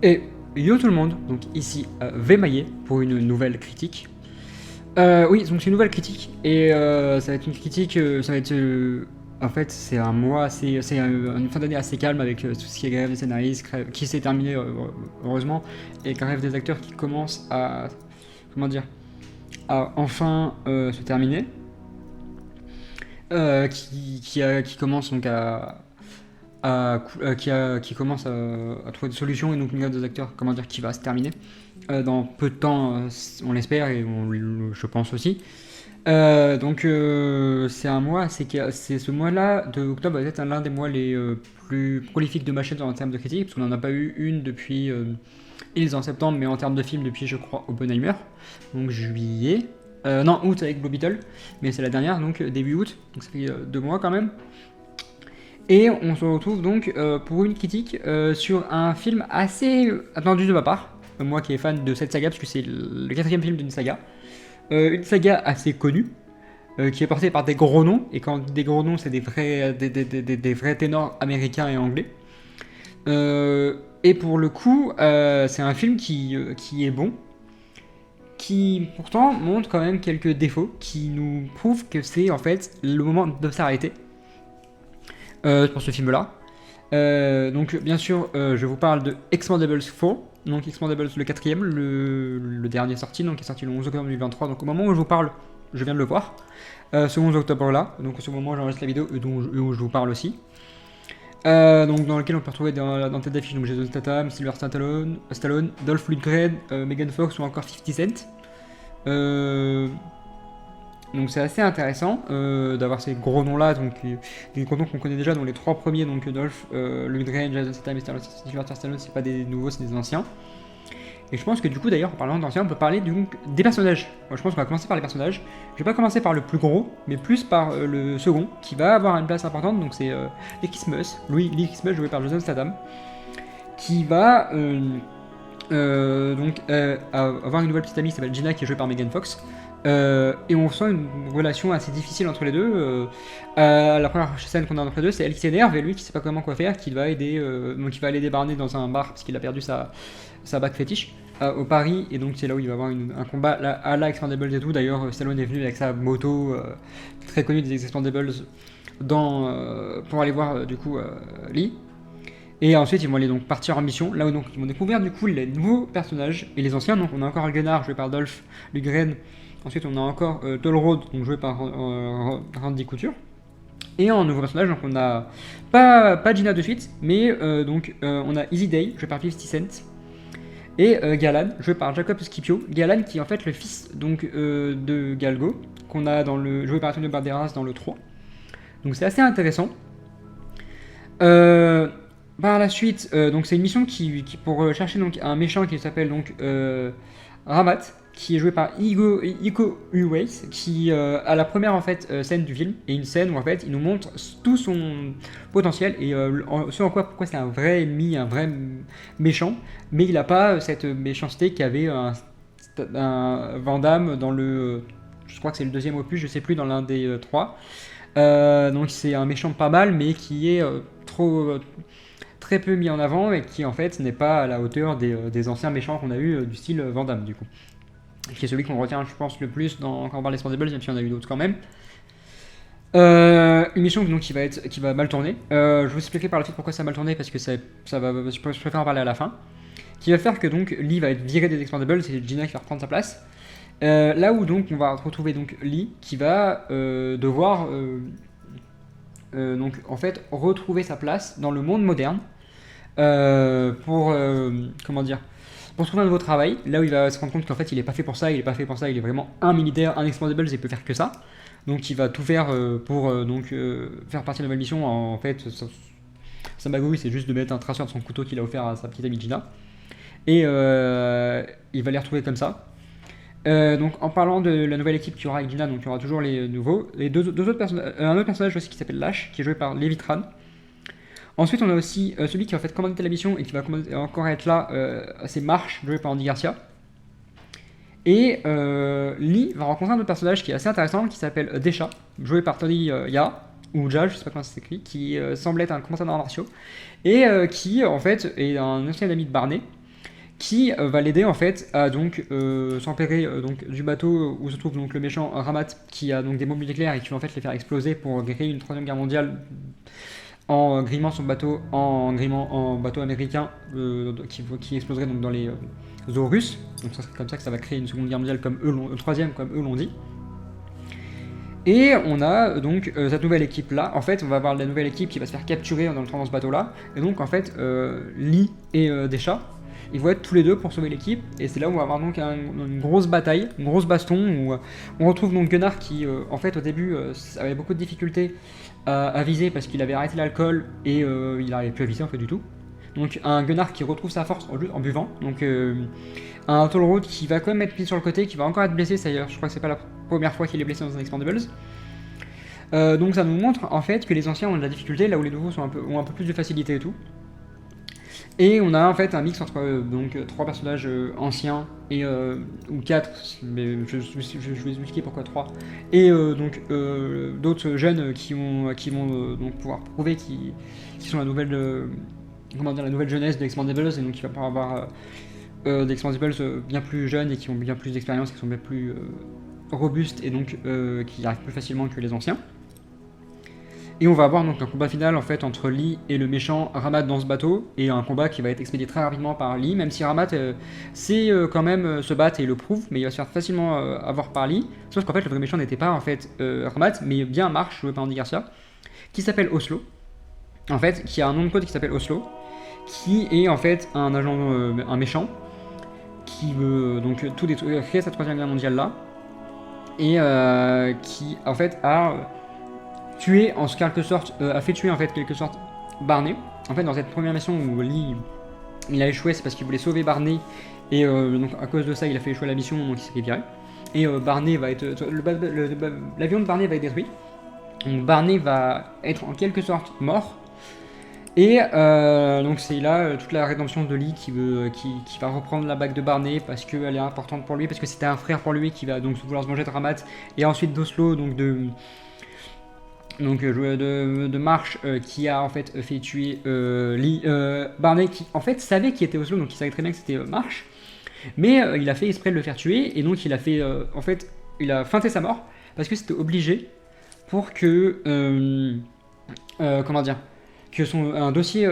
Et yo tout le monde, donc ici Vmaillé pour une nouvelle critique. Oui, donc c'est une nouvelle critique et ça va être une critique, ça va être en fait c'est un mois assez, c'est une fin d'année assez calme avec tout ce qui est grève des scénaristes, qui s'est terminé heureusement, et grève des acteurs qui commence à, comment dire, à enfin se terminer, qui commence donc qui commence à trouver des solutions, et donc une grève des acteurs, comment dire, qui va se terminer dans peu de temps, on l'espère, et je pense aussi. C'est un mois, c'est ce mois-là de octobre va être l'un des mois les plus prolifiques de ma chaîne en termes de critiques, parce qu'on n'en a pas eu une depuis Hills en septembre, mais en termes de films depuis, je crois, Oppenheimer, donc juillet. Non, août avec Blue Beetle, mais c'est la dernière, donc début août, donc ça fait 2 mois quand même. Et on se retrouve donc pour une critique sur un film assez attendu de ma part, moi qui est fan de cette saga, parce que c'est le quatrième film d'une saga. Une saga assez connue, qui est portée par des gros noms, et quand on dit des gros noms, c'est des vrais ténors américains et anglais. Et pour le coup, c'est un film qui est bon, qui pourtant montre quand même quelques défauts, qui nous prouvent que c'est en fait le moment de s'arrêter pour ce film-là. Donc bien sûr, je vous parle de Expendables 4, donc Expendables le quatrième, le dernier sorti, donc qui est sorti le 11 octobre 2023, donc au moment où je vous parle, je viens de le voir, ce 11 octobre là, donc au moment où j'enregistre la vidéo et où je vous parle aussi. Donc dans lequel on peut retrouver dans tête d'affiche donc Jason Statham, Sylvester Stallone, Dolph Lundgren, Megan Fox ou encore 50 Cent. Donc c'est assez intéressant d'avoir ces gros noms là, donc des gros noms qu'on connaît déjà, dont les trois premiers, donc Dolph Lundgren, Jason Statham et Sylvester Stallone, c'est pas des nouveaux, c'est des anciens. Et je pense que du coup d'ailleurs en parlant d'anciens, on peut parler donc des personnages. Moi je pense qu'on va commencer par les personnages. Je vais pas commencer par le plus gros, mais plus par le second, qui va avoir une place importante, donc c'est Lee Christmas, joué par Jason Statham, qui va avoir une nouvelle petite amie qui s'appelle Gina, qui est jouée par Megan Fox. Et on sent une relation assez difficile entre les deux. La première scène qu'on a entre les deux, c'est elle qui s'énerve et lui qui sait pas comment quoi faire, qui va aider, donc il va aller débarner dans un bar parce qu'il a perdu sa bague fétiche au Paris, et donc c'est là où il va avoir un combat à la Expendables et tout. D'ailleurs, Stallone est venu avec sa moto très connue des Expendables pour aller voir du coup Lee. Et ensuite, ils vont aller donc partir en mission, là où donc ils vont découvrir du coup les nouveaux personnages et les anciens. Donc on a encore Gunnar, joué par Dolph Lundgren. Ensuite, on a encore Toll donc joué par Randy Couture. Et en nouveau personnage, donc on a pas Gina de suite, mais on a Easy Day, joué par 50 Cent. Et Galan, joué par Jacob Scipio. Galan qui est en fait le fils donc, de Galgo, qu'on a joué par Antonio Banderas dans le 3. Donc c'est assez intéressant. Par la suite, donc c'est une mission qui pour chercher donc un méchant qui s'appelle donc Ramat, qui est joué par Iko Uwais, qui a la première en fait scène du film, et une scène où en fait il nous montre tout son potentiel et ce en pourquoi c'est un vrai ennemi, un vrai méchant, mais il n'a pas cette méchanceté qu'avait un Van Damme dans le, je crois que c'est le deuxième opus, je sais plus, dans l'un des trois. Donc c'est un méchant pas mal, mais qui est très peu mis en avant, et qui en fait n'est pas à la hauteur des anciens méchants qu'on a eu du style Van Damme du coup. Qui est celui qu'on retient je pense le plus quand on parle des Expendables, même si on a eu d'autres quand même. Une mission donc, qui va mal tourner. Je vous expliquerai par la suite pourquoi ça a mal tourné, parce que je préfère en parler à la fin. Qui va faire que donc Lee va être viré des Expendables, c'est Gina qui va reprendre sa place. Là où donc on va retrouver donc Lee qui va devoir donc en fait retrouver sa place dans le monde moderne comment dire, pour trouver un nouveau travail, là où il va se rendre compte qu'en fait il est pas fait pour ça, il est vraiment un militaire, un Expendables, il peut faire que ça. Donc il va tout faire pour faire partie de la nouvelle mission. En fait, sa magouille, c'est juste de mettre un traceur de son couteau qu'il a offert à sa petite amie Gina. Et il va les retrouver comme ça. Donc en parlant de la nouvelle équipe qu'il y aura avec Gina, donc il y aura toujours les nouveaux, les deux autres personnages, un autre personnage aussi qui s'appelle Lash, qui est joué par Levi Tran. Ensuite, on a aussi celui qui a en fait commandé la mission et qui va encore être là, c'est Marsh, joué par Andy Garcia. Et Lee va rencontrer un autre personnage qui est assez intéressant, qui s'appelle Desha, joué par Tony Ya, ou Ja, je sais pas comment ça s'écrit, qui semble être un commandant d'arts martiaux, et qui en fait est un ancien ami de Barney, qui va l'aider en fait à donc s'emparer donc du bateau où se trouve donc le méchant Ramat, qui a donc des bombes nucléaires et qui va en fait les faire exploser pour créer une troisième guerre mondiale en grimant son bateau en grimant en bateau américain qui exploserait donc dans les eaux russes. Donc ça serait comme ça que ça va créer une seconde guerre mondiale comme eux troisième comme eux l'ont dit. Et on a donc cette nouvelle équipe là. En fait, on va avoir la nouvelle équipe qui va se faire capturer dans ce bateau là. Et donc en fait, Lee et Desha, ils vont être tous les deux pour sauver l'équipe. Et c'est là où on va avoir donc une grosse bataille, une grosse baston où on retrouve donc Gunnar qui en fait au début avait beaucoup de difficultés à viser parce qu'il avait arrêté l'alcool et il n'arrivait plus à viser en fait du tout. Donc un Gunnar qui retrouve sa force en buvant. Donc un Tollroad qui va quand même être mis sur le côté, qui va encore être blessé, d'ailleurs je crois que c'est pas la première fois qu'il est blessé dans un Expandables. Donc ça nous montre en fait que les anciens ont de la difficulté là où les nouveaux ont un peu plus de facilité et tout. Et on a en fait un mix entre donc 3 personnages anciens et ou 4, mais je vais vous expliquer pourquoi 3. Et donc d'autres jeunes qui vont donc pouvoir prouver qui sont la nouvelle la nouvelle jeunesse d'Expandables, et donc il va pouvoir avoir des Expandables bien plus jeunes et qui ont bien plus d'expérience, qui sont bien plus robustes et donc qui arrivent plus facilement que les anciens. Et on va avoir donc un combat final en fait entre Lee et le méchant Ramat dans ce bateau, et un combat qui va être expédié très rapidement par Lee, même si Ramat sait quand même se battre et le prouve, mais il va se faire facilement avoir par Lee, sauf qu'en fait le vrai méchant n'était pas en fait Ramat, mais bien Marsh, joué par Andy Garcia, qui s'appelle Oslo, en fait, qui a un nom de code qui s'appelle Oslo, qui est en fait un agent, un méchant, qui veut donc tout détruire, créer cette troisième guerre mondiale là, et qui en fait a tué en quelque sorte, a fait tuer en fait quelque sorte Barney. En fait dans cette première mission où Lee il a échoué, c'est parce qu'il voulait sauver Barney, et donc à cause de ça il a fait échouer la mission, donc il s'est fait virer. Et Barney va être, l'avion de Barney va être détruit, donc Barney va être en quelque sorte mort. Et donc c'est là toute la rédemption de Lee qui va reprendre la bague de Barney parce qu'elle est importante pour lui, parce que c'était un frère pour lui qui va donc vouloir se venger de Ramat, et ensuite d'Oslo, donc de Marsh qui a en fait fait tuer Lee, Barney, qui en fait savait qui était Oslo, donc il savait très bien que c'était Marsh, mais il a fait exprès de le faire tuer, et donc il a fait en fait il a feinté sa mort parce que c'était obligé pour que comment dire, que son dossier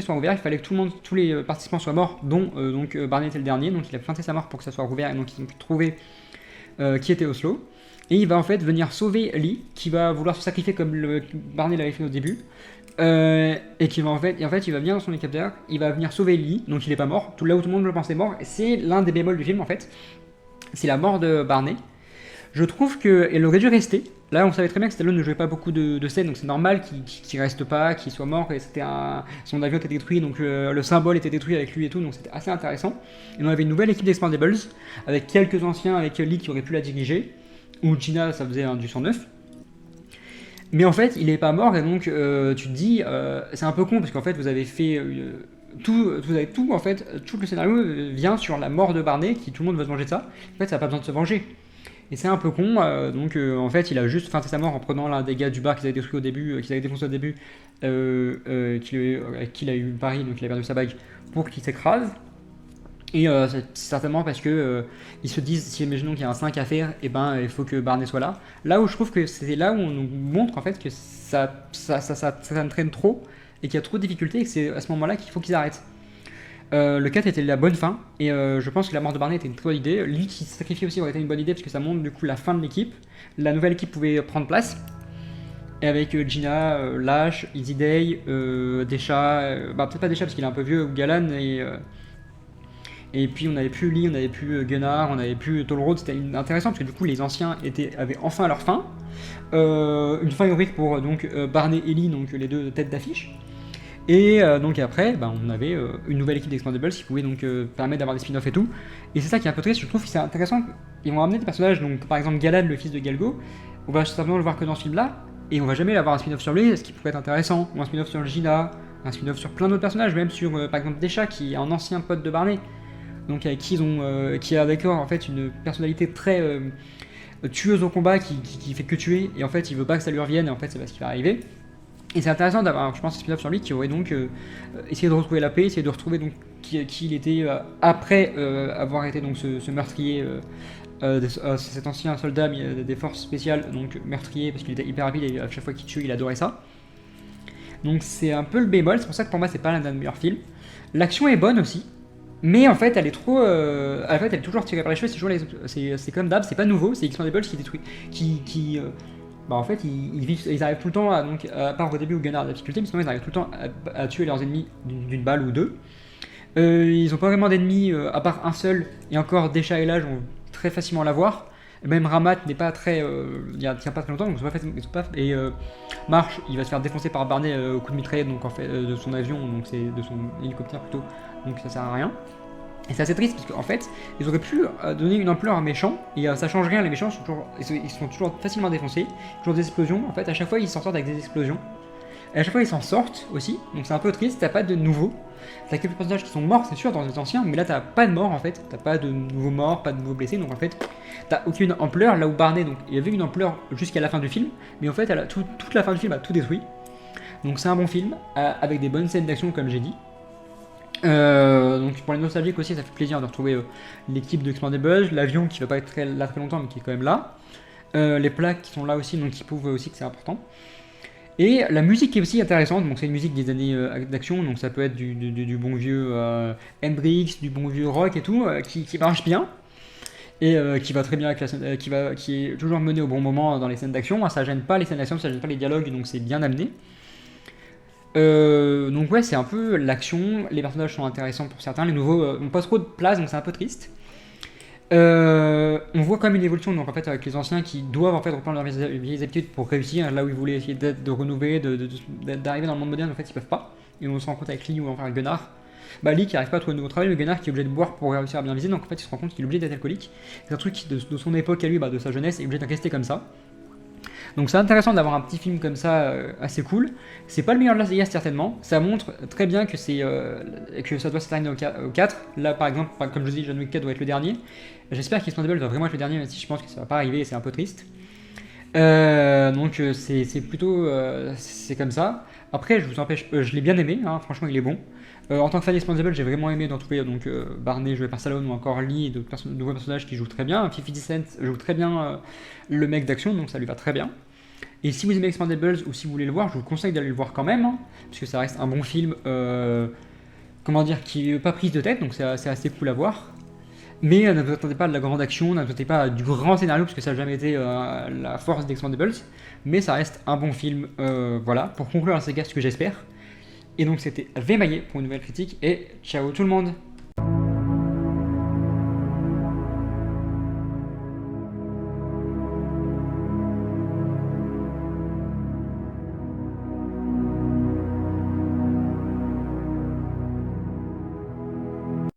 soit ouvert. Il fallait que tous les participants soient morts, dont donc Barney était le dernier, donc il a feinté sa mort pour que ça soit rouvert, et donc ils ont pu trouver qui était Oslo. Et il va en fait venir sauver Lee, qui va vouloir se sacrifier comme Barney l'avait fait au début, et qui va en fait il va venir dans son hélicoptère, il va venir sauver Lee, donc il est pas mort, là où tout le monde le pensait mort. C'est l'un des bémols du film en fait, c'est la mort de Barney. Je trouve qu'elle aurait dû rester. Là, on savait très bien que Stallone ne jouait pas beaucoup de scènes, donc c'est normal qu'il reste pas, qu'il soit mort, et son avion était détruit, donc le symbole était détruit avec lui et tout, donc c'était assez intéressant. Et on avait une nouvelle équipe d'Expandables, avec quelques anciens, avec Lee qui aurait pu la diriger, ou Gina, ça faisait du 109. Mais en fait, il est pas mort, et donc tu te dis, c'est un peu con, parce qu'en fait, vous avez fait... tout en fait, tout le scénario vient sur la mort de Barney, qui tout le monde va se venger de ça. En fait, ça n'a pas besoin de se venger. Et c'est un peu con, donc en fait il a juste feinté sa mort en prenant l'un des gars du bar qu'ils avaient détruit au début, qu'ils avaient défoncé au début, qu'il a eu Paris, donc il a perdu sa bague, pour qu'il s'écrase. Et c'est certainement parce que ils se disent, si imaginons qu'il y a un 5 à faire, et ben il faut que Barney soit là. Là où je trouve que c'est là où on nous montre en fait que ça traîne trop, et qu'il y a trop de difficultés, et que c'est à ce moment-là qu'il faut qu'ils arrêtent. Le 4 était la bonne fin, et je pense que la mort de Barney était une très bonne idée. Lui qui se sacrifie aussi aurait été une bonne idée, parce que ça montre du coup la fin de l'équipe. La nouvelle équipe pouvait prendre place, et avec Gina, Lash, Easy Day, Desha, peut-être pas Desha parce qu'il est un peu vieux, ou Galan, et puis on avait plus Lee, on avait plus Gunnar, on avait plus Tollroad. C'était intéressant parce que du coup les anciens avaient enfin leur fin. Une fin héroïque pour donc Barney et Lee, donc les deux têtes d'affiche. Et donc après, on avait une nouvelle équipe d'Expandables qui pouvait donc permettre d'avoir des spin-offs et tout. Et c'est ça qui est un peu triste, je trouve que c'est intéressant. Ils vont ramener des personnages, donc par exemple Galan, le fils de Galgo, on va simplement le voir que dans ce film-là, et on va jamais avoir un spin-off sur lui, ce qui pourrait être intéressant, ou un spin-off sur Gina, un spin-off sur plein d'autres personnages, même sur par exemple Desha, qui est un ancien pote de Barney, donc avec qui qui a d'accord en fait une personnalité très tueuse au combat, qui fait que tuer, et en fait il veut pas que ça lui revienne, et en fait c'est pas ce qui va arriver. Et c'est intéressant d'avoir, je pense, un spin-off sur lui qui aurait donc essayé de retrouver la paix, essayé de retrouver donc qui il était après avoir été donc ce meurtrier, cet ancien soldat des forces spéciales, donc meurtrier parce qu'il était hyper rapide et à chaque fois qu'il tue, il adorait ça. Donc c'est un peu le bémol, c'est pour ça que pour moi c'est pas l'un des meilleurs films. L'action est bonne aussi, mais en fait elle est trop, en fait elle est toujours tirée par les cheveux. C'est comme d'hab, c'est pas nouveau, c'est Expendables qui détruit, bah en fait ils arrivent tout le temps à, donc à part au début où Gunnar a de la difficulté, mais sinon ils arrivent tout le temps à tuer leurs ennemis d'une balle ou deux. Ils ont pas vraiment d'ennemis à part un seul, et encore Desha et là vont très facilement l'avoir. Même Ramat n'est pas très, il tient pas très longtemps, donc et Marsh, il va se faire défoncer par Barney au coup de mitraillette, donc en fait de son avion, donc c'est de son hélicoptère plutôt, donc ça sert à rien. Et c'est assez triste parce qu'en fait, ils auraient pu donner une ampleur à un méchant, et ça change rien, les méchants ils sont toujours facilement défoncés, toujours des explosions, en fait à chaque fois ils s'en sortent avec des explosions. Et à chaque fois ils s'en sortent aussi, donc c'est un peu triste, t'as pas de nouveaux. T'as quelques personnages qui sont morts, c'est sûr, dans les anciens, mais là t'as pas de morts en fait, t'as pas de nouveaux morts, pas de nouveaux blessés, donc en fait t'as aucune ampleur, là où Barney, donc il y avait une ampleur jusqu'à la fin du film, mais en fait toute la fin du film a tout détruit. Donc c'est un bon film, avec des bonnes scènes d'action comme j'ai dit. Donc pour les nostalgiques aussi, ça fait plaisir de retrouver l'équipe de Expendables, l'avion qui va pas être là très longtemps mais qui est quand même là, les plaques qui sont là aussi, donc qui prouvent aussi que c'est important. Et la musique est aussi intéressante, donc c'est une musique des années d'action, donc ça peut être du bon vieux Hendrix, du bon vieux rock et tout, qui marche bien, et qui va très bien avec la scène, qui est toujours mené au bon moment dans les scènes d'action. Ça gêne pas les scènes d'action, ça gêne pas les dialogues, donc c'est bien amené. Donc ouais, c'est un peu l'action, les personnages sont intéressants pour certains, les nouveaux n'ont pas trop de place, donc c'est un peu triste. On voit quand même une évolution donc en fait avec les anciens qui doivent en fait reprendre leurs vieilles habitudes pour réussir là où ils voulaient essayer de renouveler, d'arriver dans le monde moderne. En fait ils peuvent pas, et on se rend compte avec Lee ou enfin avec Gunnar. Bah Lee qui arrive pas à trouver de nouveau travail, mais Gunnar qui est obligé de boire pour réussir à bien viser, donc en fait il se rend compte qu'il est obligé d'être alcoolique. C'est un truc de son époque à lui, de sa jeunesse, il est obligé de rester comme ça. Donc c'est intéressant d'avoir un petit film comme ça assez cool. C'est pas le meilleur de la saga certainement. Ça montre très bien que que ça doit s'atteindre au 4. Là par exemple, comme je vous dis, John Wick 4 doit être le dernier. J'espère qu'Expendable va vraiment être le dernier, même si je pense que ça va pas arriver et c'est un peu triste. Donc c'est plutôt c'est comme ça. Après je vous empêche, je l'ai bien aimé, hein, franchement il est bon. En tant que fan d'Expendable, j'ai vraiment aimé d'en trouver donc Barney joué par Stallone ou encore Lee et d'autres nouveaux personnages qui jouent très bien. 50 Cent joue très bien le mec d'action, donc ça lui va très bien. Et si vous aimez Expendables ou si vous voulez le voir, je vous conseille d'aller le voir quand même, hein, parce que ça reste un bon film, comment dire, qui n'est pas prise de tête, donc c'est assez cool à voir. Mais ne vous attendez pas de la grande action, ne vous attendez pas du grand scénario, parce que ça n'a jamais été la force d'Expendables. Mais ça reste un bon film, voilà, pour conclure la saga, ce que j'espère. Et donc c'était Vémaillé pour une nouvelle critique, et ciao tout le monde!